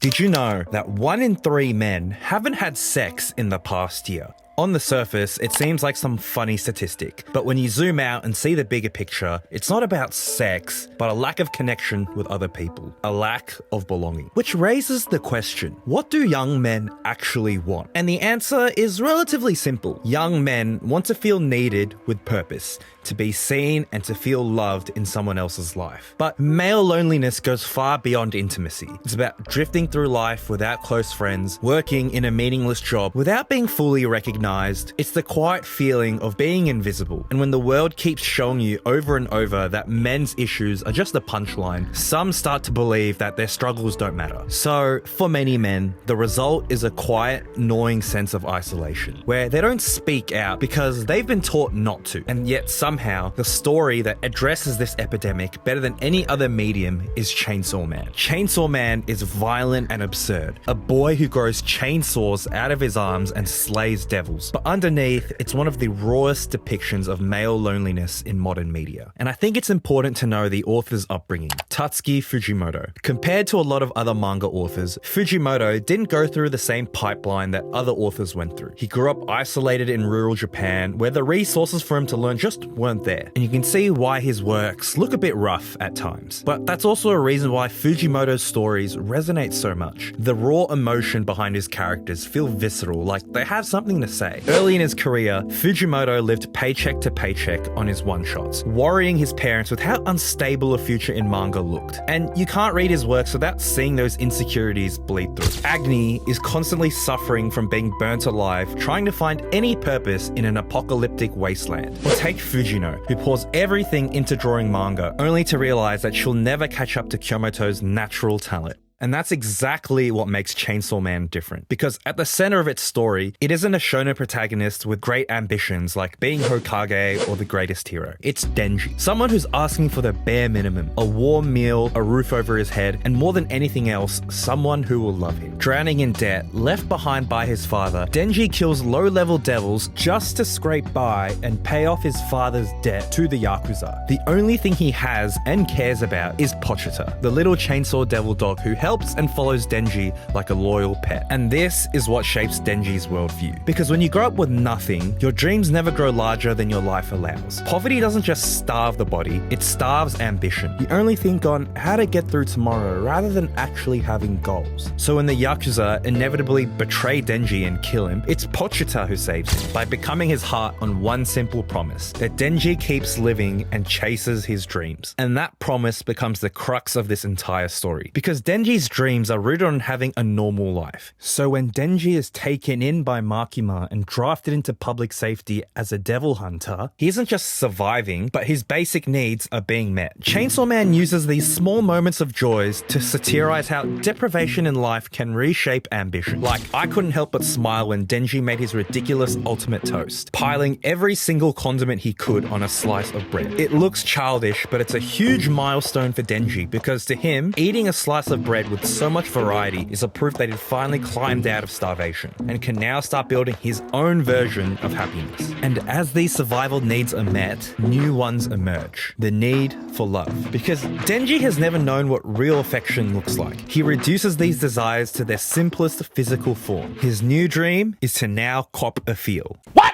Did you know that 1 in 3 men haven't had sex in the past year? On the surface, it seems like some funny statistic, but when you zoom out and see the bigger picture, it's not about sex, but a lack of connection with other people, a lack of belonging. Which raises the question, what do young men actually want? And the answer is relatively simple. Young men want to feel needed with purpose, to be seen and to feel loved in someone else's life. But male loneliness goes far beyond intimacy. It's about drifting through life without close friends, working in a meaningless job without being fully recognized. It's the quiet feeling of being invisible. And when the world keeps showing you over and over that men's issues are just a punchline, some start to believe that their struggles don't matter. So, for many men, the result is a quiet, gnawing sense of isolation, where they don't speak out because they've been taught not to. And yet somehow, the story that addresses this epidemic better than any other medium is Chainsaw Man. Chainsaw Man is violent and absurd. A boy who grows chainsaws out of his arms and slays devils. But underneath, it's one of the rawest depictions of male loneliness in modern media. And I think it's important to know the author's upbringing, Tatsuki Fujimoto. Compared to a lot of other manga authors, Fujimoto didn't go through the same pipeline that other authors went through. He grew up isolated in rural Japan, where the resources for him to learn just weren't there. And you can see why his works look a bit rough at times. But that's also a reason why Fujimoto's stories resonate so much. The raw emotion behind his characters feel visceral, like they have something to say. Early in his career, Fujimoto lived paycheck to paycheck on his one-shots, worrying his parents with how unstable a future in manga looked. And you can't read his works without seeing those insecurities bleed through. Agni is constantly suffering from being burnt alive, trying to find any purpose in an apocalyptic wasteland. Or take Fujino, who pours everything into drawing manga, only to realize that she'll never catch up to Kyomoto's natural talent. And that's exactly what makes Chainsaw Man different. Because at the center of its story, it isn't a shonen protagonist with great ambitions like being Hokage or the greatest hero. It's Denji, someone who's asking for the bare minimum, a warm meal, a roof over his head, and more than anything else, someone who will love him. Drowning in debt, left behind by his father, Denji kills low-level devils just to scrape by and pay off his father's debt to the Yakuza. The only thing he has and cares about is Pochita, the little chainsaw devil dog who helps and follows Denji like a loyal pet. And this is what shapes Denji's worldview. Because when you grow up with nothing, your dreams never grow larger than your life allows. Poverty doesn't just starve the body, it starves ambition. You only think on how to get through tomorrow rather than actually having goals. So when the Yakuza inevitably betray Denji and kill him, it's Pochita who saves him by becoming his heart on one simple promise, that Denji keeps living and chases his dreams. And that promise becomes the crux of this entire story. Because Denji's dreams are rooted on having a normal life. So when Denji is taken in by Makima and drafted into public safety as a devil hunter, he isn't just surviving, but his basic needs are being met. Chainsaw Man uses these small moments of joys to satirize how deprivation in life can reshape ambition. Like, I couldn't help but smile when Denji made his ridiculous ultimate toast, piling every single condiment he could on a slice of bread. It looks childish, but it's a huge milestone for Denji because to him, eating a slice of bread with so much variety is a proof that he'd finally climbed out of starvation and can now start building his own version of happiness. And as these survival needs are met, new ones emerge. The need for love. Because Denji has never known what real affection looks like. He reduces these desires to their simplest physical form. His new dream is to now cop a feel. What?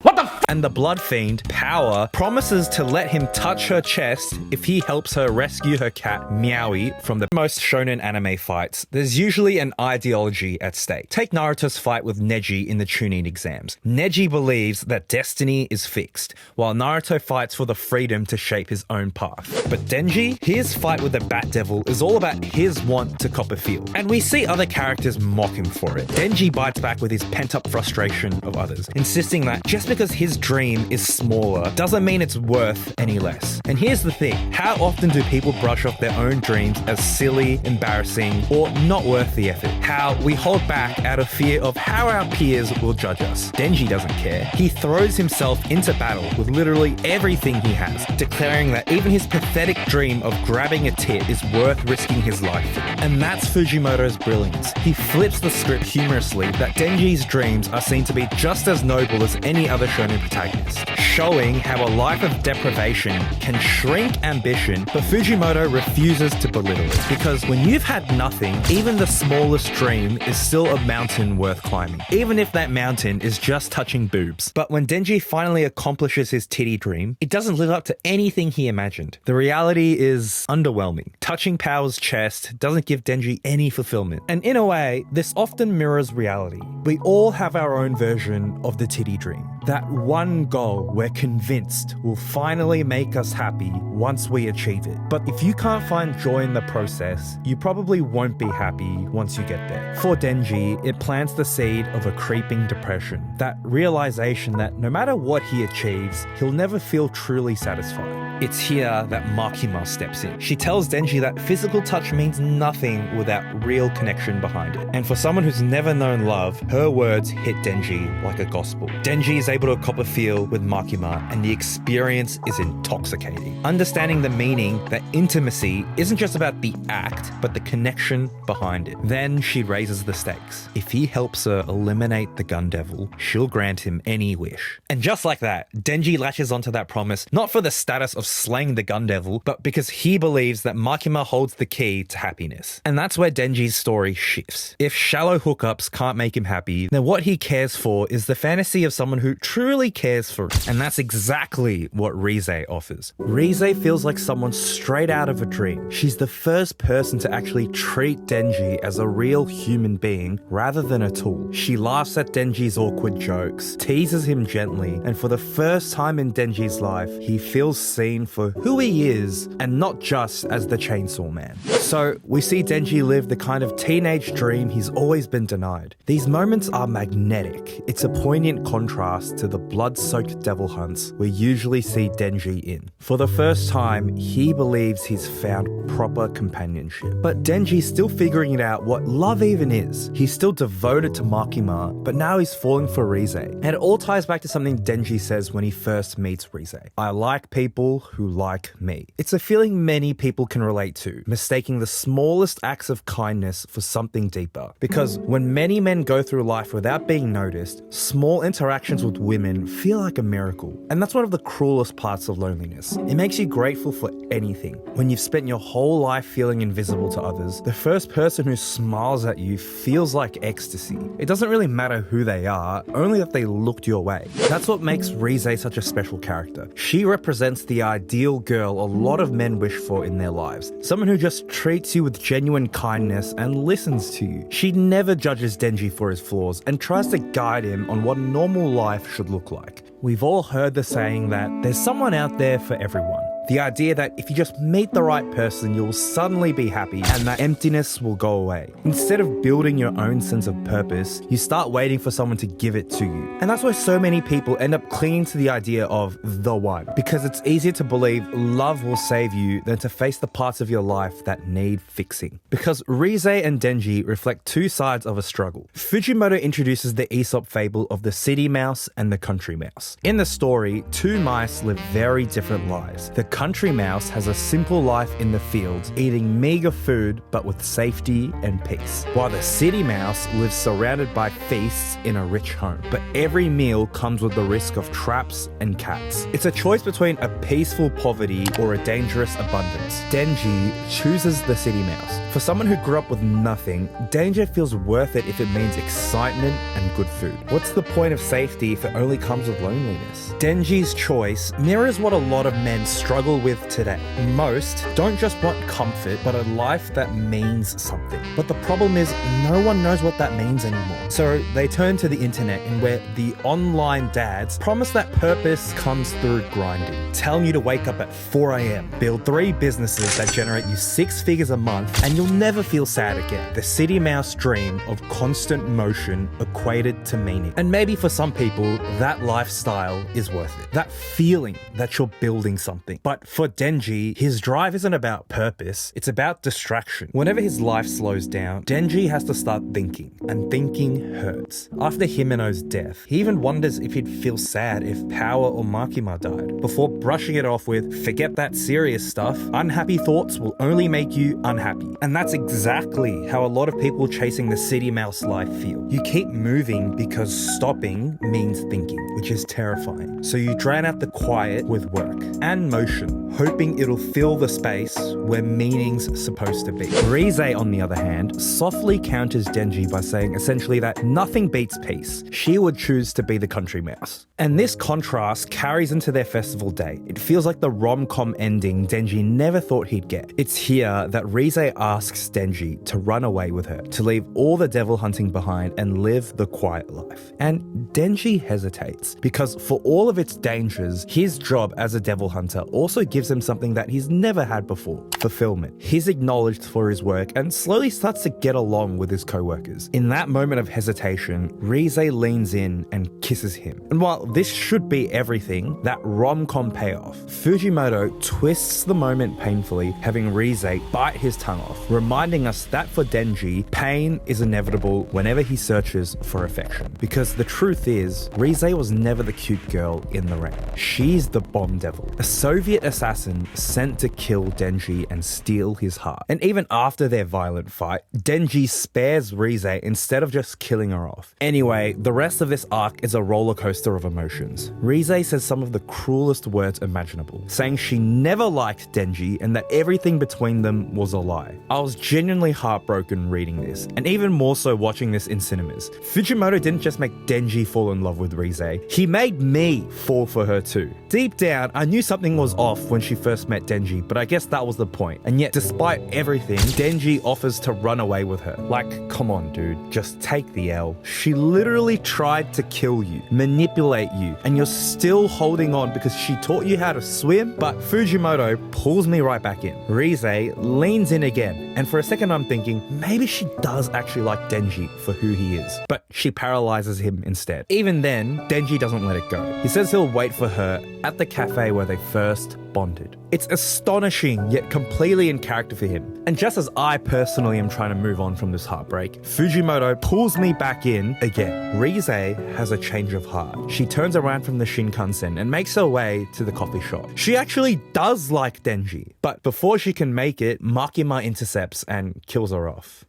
What the f? And the blood fiend, Power, promises to let him touch her chest if he helps her rescue her cat, Meowie, from the most shonen anime fights. There's usually an ideology at stake. Take Naruto's fight with Neji in the Chunin exams. Neji believes that destiny is fixed, while Naruto fights for the freedom to shape his own path. But Denji, his fight with the Bat Devil is all about his want to cop a feel. And we see other characters mock him for it. Denji bites back with his pent-up frustration of others, insisting that just because his dream is smaller doesn't mean it's worth any less. And here's the thing, how often do people brush off their own dreams as silly, embarrassing, or not worth the effort? How we hold back out of fear of how our peers will judge us. Denji doesn't care. He throws himself into battle with literally everything he has, declaring that even his pathetic dream of grabbing a tit is worth risking his life for. And that's Fujimoto's brilliance. He flips the script humorously that Denji's dreams are seen to be just as noble as any other other shonen protagonist, showing how a life of deprivation can shrink ambition, but Fujimoto refuses to belittle it. Because when you've had nothing, even the smallest dream is still a mountain worth climbing, even if that mountain is just touching boobs. But when Denji finally accomplishes his titty dream, it doesn't live up to anything he imagined. The reality is underwhelming. Touching Power's chest doesn't give Denji any fulfillment. And in a way, this often mirrors reality. We all have our own version of the titty dream. That one goal we're convinced will finally make us happy once we achieve it. But if you can't find joy in the process, you probably won't be happy once you get there. For Denji, it plants the seed of a creeping depression. That realization that no matter what he achieves, he'll never feel truly satisfied. It's here that Makima steps in. She tells Denji that physical touch means nothing without real connection behind it. And for someone who's never known love, her words hit Denji like a gospel. Denji is able to cop a feel with Makima, and the experience is intoxicating. Understanding the meaning that intimacy isn't just about the act, but the connection behind it. Then she raises the stakes. If he helps her eliminate the gun devil, she'll grant him any wish. And just like that, Denji latches onto that promise, not for the status of slaying the gun devil, but because he believes that Makima holds the key to happiness. And that's where Denji's story shifts. If shallow hookups can't make him happy, then what he cares for is the fantasy of someone who truly cares for him. And that's exactly what Reze offers. Reze feels like someone straight out of a dream. She's the first person to actually treat Denji as a real human being rather than a tool. She laughs at Denji's awkward jokes, teases him gently, and for the first time in Denji's life, he feels seen for who he is and not just as the Chainsaw Man. So we see Denji live the kind of teenage dream he's always been denied. These moments are magnetic. It's a poignant contrast to the blood-soaked devil hunts we usually see Denji in. For the first time, he believes he's found proper companionship. But Denji's still figuring it out what love even is. He's still devoted to Makima, but now he's falling for Reze. And it all ties back to something Denji says when he first meets Reze. I like people who like me. It's a feeling many people can relate to, mistaking the smallest acts of kindness for something deeper. Because when many men go through life without being noticed, small interactions with women feel like a miracle. And that's one of the cruelest parts of loneliness. It makes you grateful for anything. When you've spent your whole life feeling invisible to others, the first person who smiles at you feels like ecstasy. It doesn't really matter who they are, only that they looked your way. That's what makes Reze such a special character. She represents the ideal girl a lot of men wish for in their lives. Someone who just treats you with genuine kindness and listens to you. She never judges Denji for his flaws and tries to guide him on what normal life should look like. We've all heard the saying that there's someone out there for everyone. The idea that if you just meet the right person, you'll suddenly be happy and that emptiness will go away. Instead of building your own sense of purpose, you start waiting for someone to give it to you. And that's why so many people end up clinging to the idea of the one, because it's easier to believe love will save you than to face the parts of your life that need fixing. Because Reze and Denji reflect two sides of a struggle. Fujimoto introduces the Aesop fable of the city mouse and the country mouse. In the story, two mice live very different lives. The country mouse has a simple life in the fields, eating meager food but with safety and peace, while the city mouse lives surrounded by feasts in a rich home. But every meal comes with the risk of traps and cats. It's a choice between a peaceful poverty or a dangerous abundance. Denji chooses the city mouse. For someone who grew up with nothing, danger feels worth it if it means excitement and good food. What's the point of safety if it only comes with loneliness? Denji's choice mirrors what a lot of men struggle with today. Most don't just want comfort, but a life that means something. But the problem is, no one knows what that means anymore. So they turn to the internet, and where the online dads promise that purpose comes through grinding, telling you to wake up at 4 a.m., build 3 businesses that generate you 6 figures a month, and you'll never feel sad again. The city mouse dream of constant motion equated to meaning. And maybe for some people, that lifestyle is worth it. That feeling that you're building something. But But for Denji, his drive isn't about purpose, it's about distraction. Whenever his life slows down, Denji has to start thinking, and thinking hurts. After Himeno's death, he even wonders if he'd feel sad if Power or Makima died, before brushing it off with, forget that serious stuff, unhappy thoughts will only make you unhappy. And that's exactly how a lot of people chasing the city mouse life feel. You keep moving because stopping means thinking, which is terrifying. So you drown out the quiet with work and motion, hoping it'll fill the space where meaning's supposed to be. Reze, on the other hand, softly counters Denji by saying essentially that nothing beats peace. She would choose to be the country mouse. And this contrast carries into their festival day. It feels like the rom-com ending Denji never thought he'd get. It's here that Reze asks Denji to run away with her, to leave all the devil hunting behind and live the quiet life. And Denji hesitates, because for all of its dangers, his job as a devil hunter also gives him something that he's never had before: fulfillment. He's acknowledged for his work and slowly starts to get along with his co-workers. In that moment of hesitation, Reze leans in and kisses him. And while this should be everything, that rom-com payoff, Fujimoto twists the moment painfully, having Reze bite his tongue off, reminding us that for Denji, pain is inevitable whenever he searches for affection. Because the truth is, Reze was never the cute girl in the rain. She's the bomb devil, a Soviet assassin sent to kill Denji and steal his heart. And even after their violent fight, Denji spares Reze instead of just killing her off. Anyway, the rest of this arc is a roller coaster of emotions. Reze says some of the cruelest words imaginable, saying she never liked Denji and that everything between them was a lie. I was genuinely heartbroken reading this, and even more so watching this in cinemas. Fujimoto didn't just make Denji fall in love with Reze, he made me fall for her too. Deep down, I knew something was off when she first met Denji, but I guess that was the point. And yet, despite everything, Denji offers to run away with her. Like, come on dude, just take the L. She literally tried to kill you, manipulate you, and you're still holding on because she taught you how to swim? But Fujimoto pulls me right back in. Reze leans in again, and for a second I'm thinking, maybe she does actually like Denji for who he is. But she paralyzes him instead. Even then, Denji doesn't let it go. He says he'll wait for her at the cafe where they first bonded. It's astonishing, yet completely in character for him. And just as I personally am trying to move on from this heartbreak, Fujimoto pulls me back in again. Reze has a change of heart. She turns around from the Shinkansen and makes her way to the coffee shop. She actually does like Denji, but before she can make it, Makima intercepts and kills her off.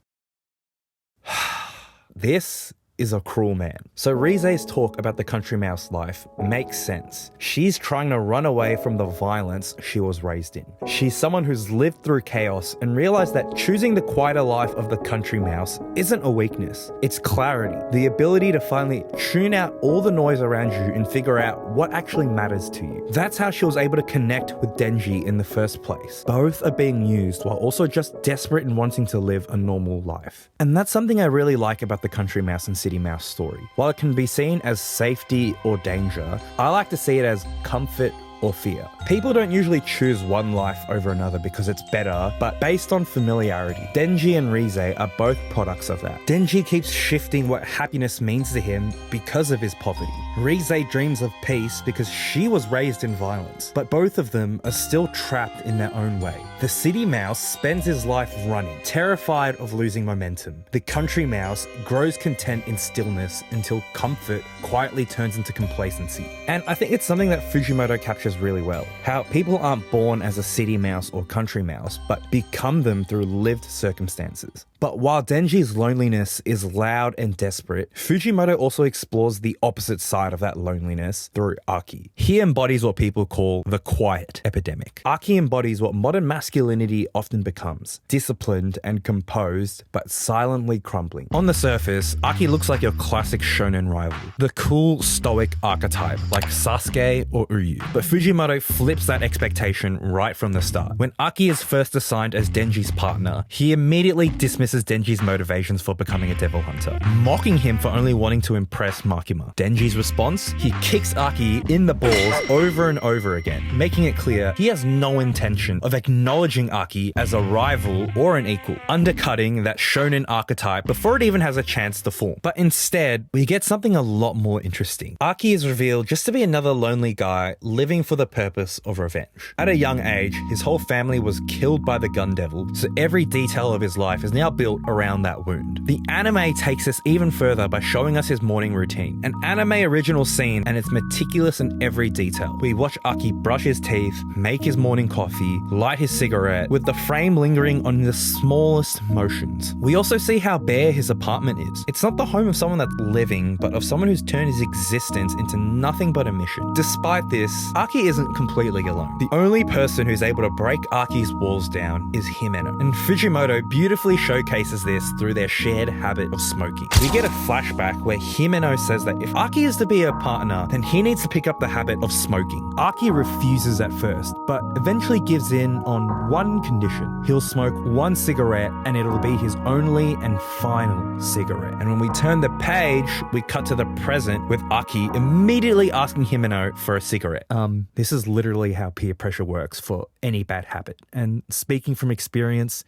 This is a cruel man. So Reze's talk about the country mouse life makes sense. She's trying to run away from the violence she was raised in. She's someone who's lived through chaos and realized that choosing the quieter life of the country mouse isn't a weakness. It's clarity, the ability to finally tune out all the noise around you and figure out what actually matters to you. That's how she was able to connect with Denji in the first place. Both are being used while also just desperate and wanting to live a normal life. And that's something I really like about the country mouse and city mouse story. While it can be seen as safety or danger, I like to see it as comfort or fear. People don't usually choose one life over another because it's better, but based on familiarity. Denji and Reze are both products of that. Denji keeps shifting what happiness means to him because of his poverty. Reze dreams of peace because she was raised in violence, but both of them are still trapped in their own way. The city mouse spends his life running, terrified of losing momentum. The country mouse grows content in stillness until comfort quietly turns into complacency. And I think it's something that Fujimoto captures really well. How people aren't born as a city mouse or country mouse, but become them through lived circumstances. But while Denji's loneliness is loud and desperate, Fujimoto also explores the opposite side of that loneliness through Aki. He embodies what people call the quiet epidemic. Aki embodies what modern masculinity often becomes: disciplined and composed, but silently crumbling. On the surface, Aki looks like your classic shonen rival, the cool, stoic archetype like Sasuke or Uryu. But Fujimoto flips that expectation right from the start. When Aki is first assigned as Denji's partner, he immediately dismisses expresses Denji's motivations for becoming a devil hunter, mocking him for only wanting to impress Makima. Denji's response? He kicks Aki in the balls over and over again, making it clear he has no intention of acknowledging Aki as a rival or an equal, undercutting that shonen archetype before it even has a chance to form. But instead, we get something a lot more interesting. Aki is revealed just to be another lonely guy living for the purpose of revenge. At a young age, his whole family was killed by the gun devil, so every detail of his life is now built around that wound. The anime takes us even further by showing us his morning routine, an anime original scene, and it's meticulous in every detail. We watch Aki brush his teeth, make his morning coffee, light his cigarette, with the frame lingering on the smallest motions. We also see how bare his apartment is. It's not the home of someone that's living, but of someone who's turned his existence into nothing but a mission. Despite this, Aki isn't completely alone. The only person who's able to break Aki's walls down is Himeno, and Fujimoto beautifully showcases this through their shared habit of smoking. We get a flashback where Himeno says that if Aki is to be a partner, then he needs to pick up the habit of smoking. Aki refuses at first, but eventually gives in on one condition. He'll smoke one cigarette and it'll be his only and final cigarette. And when we turn the page, we cut to the present with Aki immediately asking Himeno for a cigarette. This is literally how peer pressure works for any bad habit. And speaking from experience,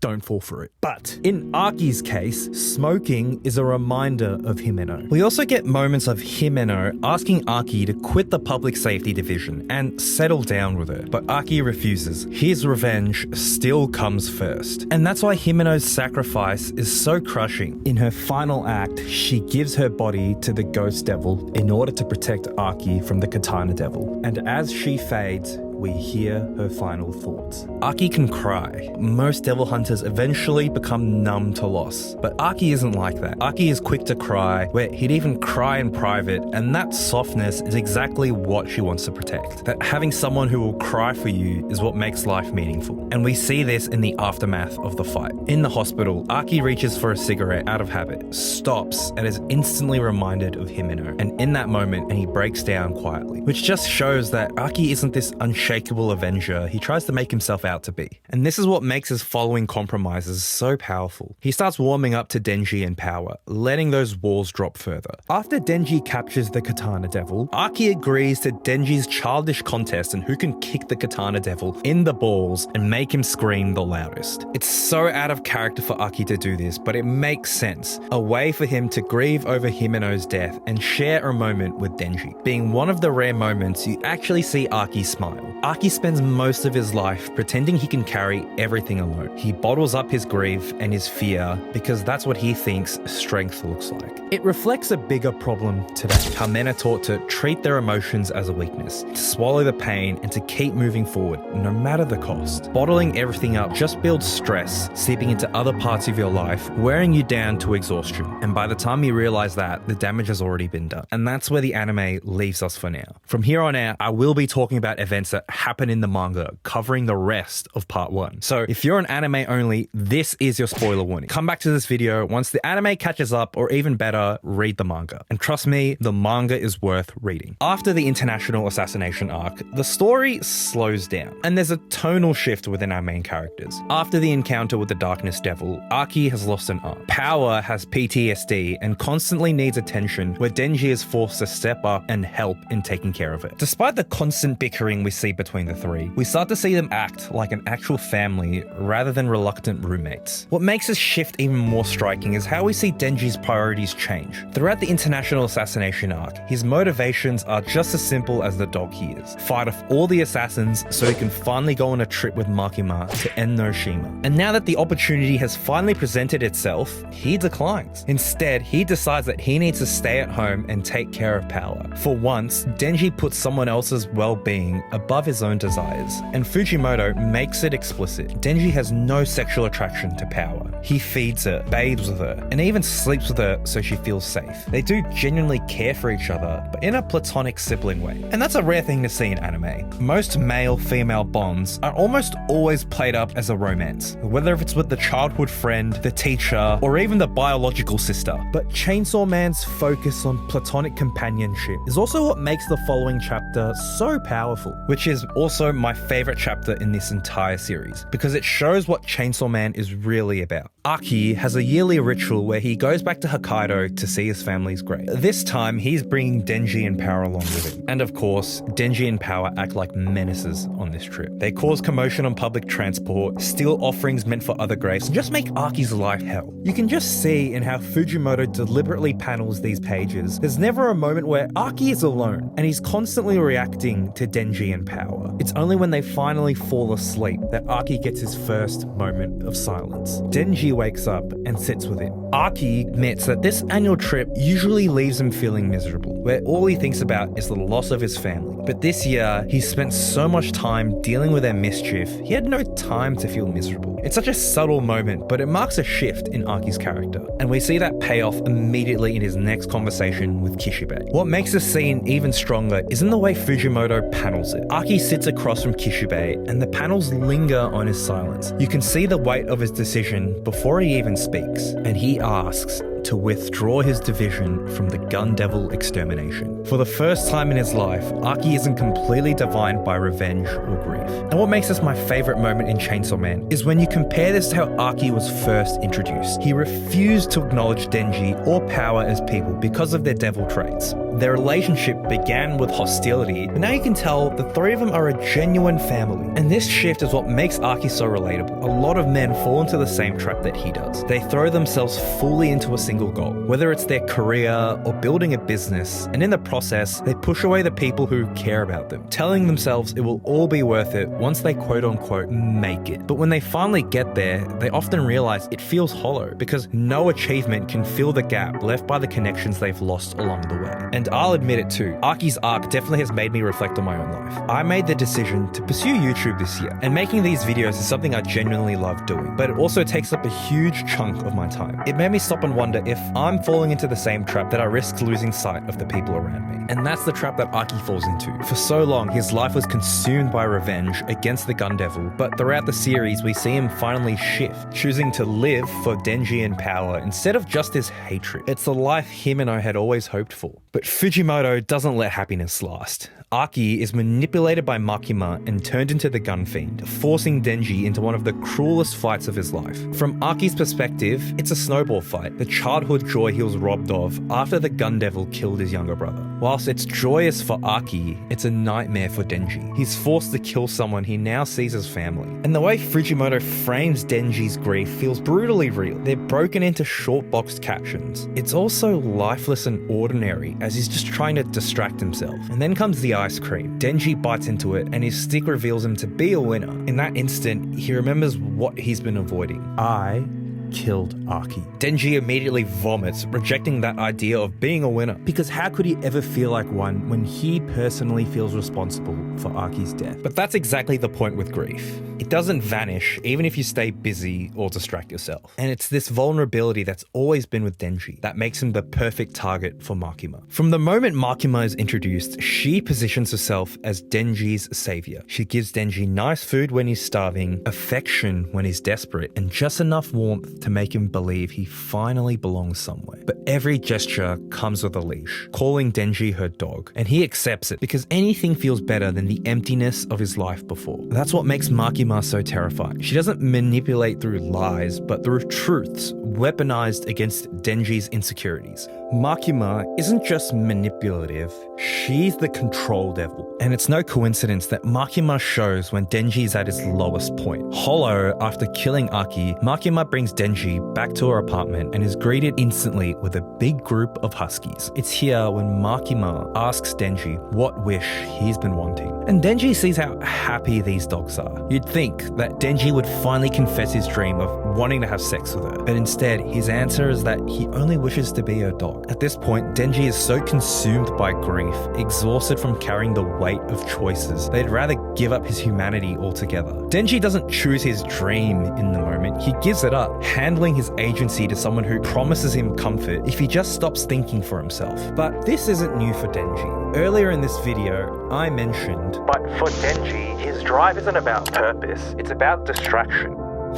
don't fall for it. But in Aki's case, smoking is a reminder of Himeno. We also get moments of Himeno asking Aki to quit the public safety division and settle down with her. But Aki refuses. His revenge still comes first. And that's why Himeno's sacrifice is so crushing. In her final act, she gives her body to the ghost devil in order to protect Aki from the katana devil. And as she fades, we hear her final thoughts. Aki can cry. Most devil hunters eventually become numb to loss, but Aki isn't like that. Aki is quick to cry, where he'd even cry in private, and that softness is exactly what she wants to protect. That having someone who will cry for you is what makes life meaningful. And we see this in the aftermath of the fight. In the hospital, Aki reaches for a cigarette out of habit, stops, and is instantly reminded of Himeno. And in that moment, he breaks down quietly, which just shows that Aki isn't this unshakable avenger he tries to make himself out to be. And this is what makes his following compromises so powerful. He starts warming up to Denji and power, letting those walls drop further. After Denji captures the katana devil, Aki agrees to Denji's childish contest and who can kick the katana devil in the balls and make him scream the loudest. It's so out of character for Aki to do this, but it makes sense. A way for him to grieve over Himeno's death and share a moment with Denji. Being one of the rare moments you actually see Aki smile. Aki spends most of his life pretending he can carry everything alone. He bottles up his grief and his fear because that's what he thinks strength looks like. It reflects a bigger problem today. How men are taught to treat their emotions as a weakness, to swallow the pain and to keep moving forward, no matter the cost. Bottling everything up just builds stress, seeping into other parts of your life, wearing you down to exhaustion. And by the time you realize that, the damage has already been done. And that's where the anime leaves us for now. From here on out, I will be talking about events that happen in the manga, covering the rest of part 1. So if you're an anime only, this is your spoiler warning. Come back to this video once the anime catches up, or even better, read the manga. And trust me, the manga is worth reading. After the international assassination arc, the story slows down, and there's a tonal shift within our main characters. After the encounter with the Darkness Devil, Aki has lost an arm. Power has PTSD and constantly needs attention, where Denji is forced to step up and help in taking care of it. Despite the constant bickering we see between the three, we start to see them act like an actual family rather than reluctant roommates. What makes this shift even more striking is how we see Denji's priorities change. Throughout the international assassination arc, his motivations are just as simple as the dog he is. Fight off all the assassins so he can finally go on a trip with Makima to end Noshima. And now that the opportunity has finally presented itself, he declines. Instead, he decides that he needs to stay at home and take care of Power. For once, Denji puts someone else's well-being above his own desires, and Fujimoto makes it explicit. Denji has no sexual attraction to Power. He feeds her, bathes with her, and even sleeps with her so she feels safe. They do genuinely care for each other, but in a platonic sibling way. And that's a rare thing to see in anime. Most male-female bonds are almost always played up as a romance, whether if it's with the childhood friend, the teacher, or even the biological sister. But Chainsaw Man's focus on platonic companionship is also what makes the following chapter so powerful, which is also my favorite chapter in this entire series, because it shows what Chainsaw Man is really about. Aki has a yearly ritual where he goes back to Hokkaido to see his family's grave. This time, he's bringing Denji and Power along with him. And of course, Denji and Power act like menaces on this trip. They cause commotion on public transport, steal offerings meant for other graves, and just make Aki's life hell. You can just see in how Fujimoto deliberately panels these pages. There's never a moment where Aki is alone, and he's constantly reacting to Denji and Power. It's only when they finally fall asleep that Aki gets his first moment of silence. Denji wakes up and sits with him. Aki admits that this annual trip usually leaves him feeling miserable, where all he thinks about is the loss of his family. But this year, he spent so much time dealing with their mischief, he had no time to feel miserable. It's such a subtle moment, but it marks a shift in Aki's character, and we see that payoff immediately in his next conversation with Kishibe. What makes the scene even stronger isn't the way Fujimoto panels it. Aki sits across from Kishibe, and the panels linger on his silence. You can see the weight of his decision before he even speaks, and he asks to withdraw his division from the Gun Devil extermination. For the first time in his life, Aki isn't completely defined by revenge or grief. And what makes this my favourite moment in Chainsaw Man is when you compare this to how Aki was first introduced. He refused to acknowledge Denji or Power as people because of their devil traits. Their relationship began with hostility, but now you can tell the three of them are a genuine family. And this shift is what makes Aki so relatable. A lot of men fall into the same trap that he does. They throw themselves fully into a single goal, whether it's their career or building a business, and in the process, they push away the people who care about them, telling themselves it will all be worth it once they quote-unquote make it. But when they finally get there, they often realize it feels hollow because no achievement can fill the gap left by the connections they've lost along the way. And I'll admit it too, Aki's arc definitely has made me reflect on my own life. I made the decision to pursue YouTube this year, and making these videos is something I genuinely love doing, but it also takes up a huge chunk of my time. It made me stop and wonder if I'm falling into the same trap that I risk losing sight of the people around me. And that's the trap that Aki falls into. For so long, his life was consumed by revenge against the Gun Devil, but throughout the series, we see him finally shift, choosing to live for Denji and Power instead of just his hatred. It's the life him and I had always hoped for. But Fujimoto doesn't let happiness last. Aki is manipulated by Makima and turned into the gun fiend, forcing Denji into one of the cruelest fights of his life. From Aki's perspective, it's a snowball fight, the childhood joy he was robbed of after the Gun Devil killed his younger brother. Whilst it's joyous for Aki, it's a nightmare for Denji. He's forced to kill someone he now sees as family. And the way Fujimoto frames Denji's grief feels brutally real. They're broken into short boxed captions. It's also lifeless and ordinary as he's just trying to distract himself. And then comes the ice cream. Denji bites into it and his stick reveals him to be a winner. In that instant, he remembers what he's been avoiding. I killed Aki. Denji immediately vomits, rejecting that idea of being a winner. Because how could he ever feel like one when he personally feels responsible for Aki's death? But that's exactly the point with grief. It doesn't vanish even if you stay busy or distract yourself. And it's this vulnerability that's always been with Denji that makes him the perfect target for Makima. From the moment Makima is introduced, she positions herself as Denji's savior. She gives Denji nice food when he's starving, affection when he's desperate, and just enough warmth to make him believe he finally belongs somewhere. But every gesture comes with a leash, calling Denji her dog, and he accepts it because anything feels better than the emptiness of his life before. That's what makes Makima so terrifying. She doesn't manipulate through lies, but through truths weaponized against Denji's insecurities. Makima isn't just manipulative, she's the control devil. And it's no coincidence that Makima shows when Denji's at his lowest point. Hollow after killing Aki, Makima brings Denji back to her apartment and is greeted instantly with a big group of huskies. It's here when Makima asks Denji what wish he's been wanting. And Denji sees how happy these dogs are. You'd think that Denji would finally confess his dream of wanting to have sex with her, but instead his answer is that he only wishes to be her dog. At this point, Denji is so consumed by grief, exhausted from carrying the weight of choices, that he'd rather give up his humanity altogether. Denji doesn't choose his dream in the moment, he gives it up, handling his agency to someone who promises him comfort if he just stops thinking for himself. But this isn't new for Denji. Earlier in this video, I mentioned, but for Denji, his drive isn't about purpose, it's about distraction.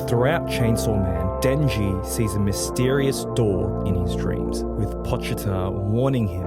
Throughout Chainsaw Man, Denji sees a mysterious door in his dreams, with Pochita warning him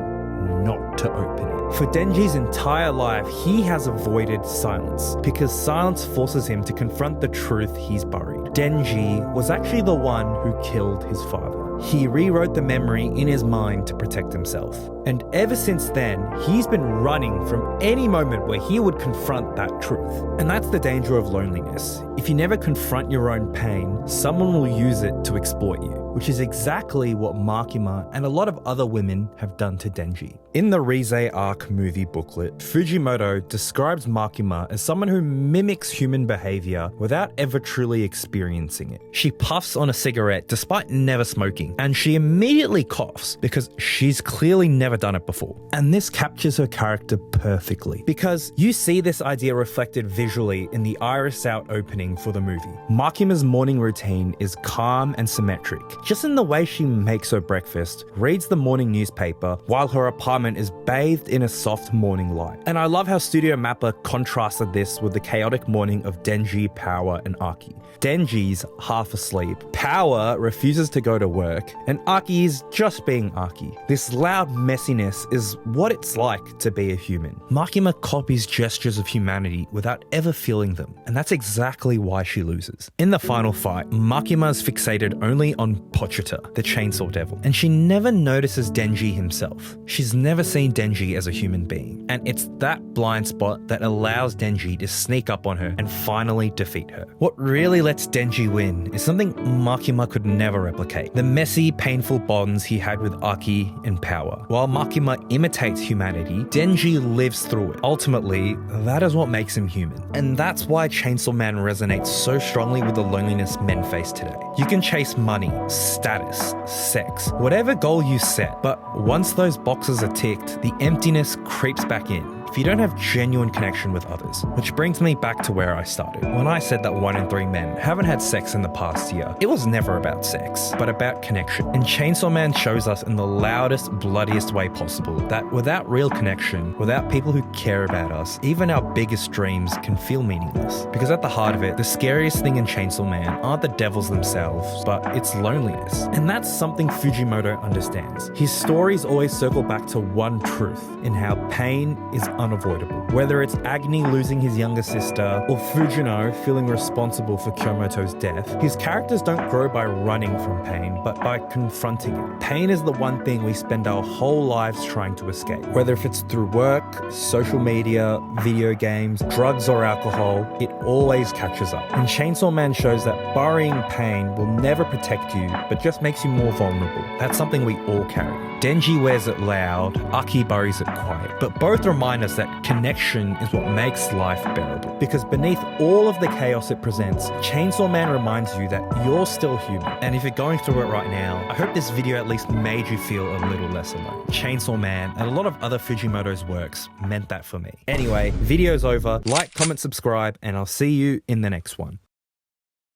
not to open it. For Denji's entire life, he has avoided silence because silence forces him to confront the truth he's buried. Denji was actually the one who killed his father. He rewrote the memory in his mind to protect himself. And ever since then, he's been running from any moment where he would confront that truth. And that's the danger of loneliness. If you never confront your own pain, someone will use it to exploit you, which is exactly what Makima and a lot of other women have done to Denji. In the Reze Arc movie booklet, Fujimoto describes Makima as someone who mimics human behavior without ever truly experiencing it. She puffs on a cigarette despite never smoking, and she immediately coughs because she's clearly never done it before. And this captures her character perfectly because you see this idea reflected visually in the Iris Out opening for the movie. Makima's morning routine is calm and symmetric, just in the way she makes her breakfast, reads the morning newspaper, while her apartment is bathed in a soft morning light. And I love how Studio Mappa contrasted this with the chaotic morning of Denji, Power, and Aki. Denji's half asleep, Power refuses to go to work, and Aki is just being Aki. This loud messiness is what it's like to be a human. Makima copies gestures of humanity without ever feeling them, and that's exactly why she loses. In the final fight, Makima is fixated only on Pochita, the chainsaw devil, and she never notices Denji himself. She's never seen Denji as a human being, and it's that blind spot that allows Denji to sneak up on her and finally defeat her. What really lets Denji win is something Makima could never replicate: the messy, painful bonds he had with Aki and Power. While Makima imitates humanity, Denji lives through it. Ultimately, that is what makes him human. And that's why Chainsaw Man resonates so strongly with the loneliness men face today. You can chase money, status, sex, whatever goal you set, but once those boxes are ticked, the emptiness creeps back in if you don't have genuine connection with others. Which brings me back to where I started. When I said that 1 in 3 men haven't had sex in the past year, it was never about sex, but about connection. And Chainsaw Man shows us in the loudest, bloodiest way possible that without real connection, without people who care about us, even our biggest dreams can feel meaningless. Because at the heart of it, the scariest thing in Chainsaw Man aren't the devils themselves, but it's loneliness. And that's something Fujimoto understands. His stories always circle back to one truth, in how pain is unavoidable. Whether it's Agni losing his younger sister or Fujino feeling responsible for Kyomoto's death, his characters don't grow by running from pain, but by confronting it. Pain is the one thing we spend our whole lives trying to escape. Whether if it's through work, social media, video games, drugs or alcohol, it always catches up. And Chainsaw Man shows that burying pain will never protect you, but just makes you more vulnerable. That's something we all carry. Denji wears it loud, Aki buries it quiet. But both remind us that connection is what makes life bearable. Because beneath all of the chaos it presents, Chainsaw Man reminds you that you're still human. And if you're going through it right now, I hope this video at least made you feel a little less alone. Chainsaw Man and a lot of other Fujimoto's works meant that for me. Anyway, video's over. Like, comment, subscribe, and I'll see you in the next one.